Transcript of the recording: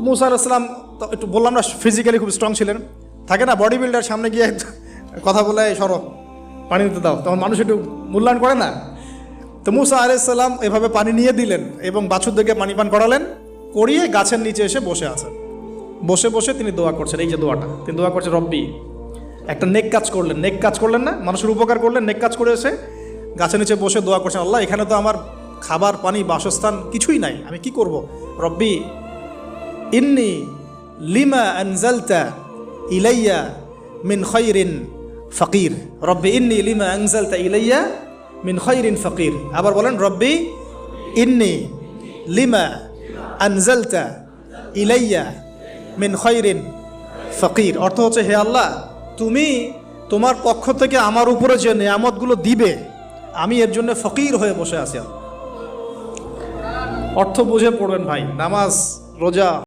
মুসা আলাইহিস সালাম তো একটু বললাম না ফিজিক্যালি খুব স্ট্রং ছিলেন, থাকে না বডি বিল্ডার, সামনে গিয়ে কথা বলে সরো পানি দিতে দাও, তখন মানুষ একটু মূল্যায়ন করে না। তো মুসা আলাইহিস সালাম এভাবে পানি নিয়ে দিলেন এবং বাছুরদেরকে পানি পান করালেন, করিয়ে গাছের নিচে এসে বসে আছেন। বসে বসে তিনি দোয়া করছেন, এই যে দোয়াটা তিনি দোয়া করছেন, রব্বি, একটা নেক কাজ করলেন, নেক কাজ করলেন না, মানুষের উপকার করলেন, নেক কাজ করে এসে গাছের নিচে বসে দোয়া করছেন, আল্লাহ এখানে তো আমার খাবার পানি বাসস্থান কিছুই নাই, আমি কি করব। রব্বি ইন্নি লিমা আনজালতা ইলাইয়া মিন খায়রিন ফকির, রব্বি ইন্নি লিমা আনজালতা ইলাইয়া মিন খায়রিন ফকির। আবার বলেন, রব্বি ইন্নি লিমা আনজালতা ইলাইয়া মিন খায়রিন ফকির। অর্থ হচ্ছে, হে আল্লাহ, তুমি তোমার পক্ষ থেকে আমার উপরে যে নেয়ামতগুলো দিবে, আমি এর জন্য ফকির হয়ে বসে আছি। অর্থ বুঝে পড়বেন ভাই, নামাজ রোজা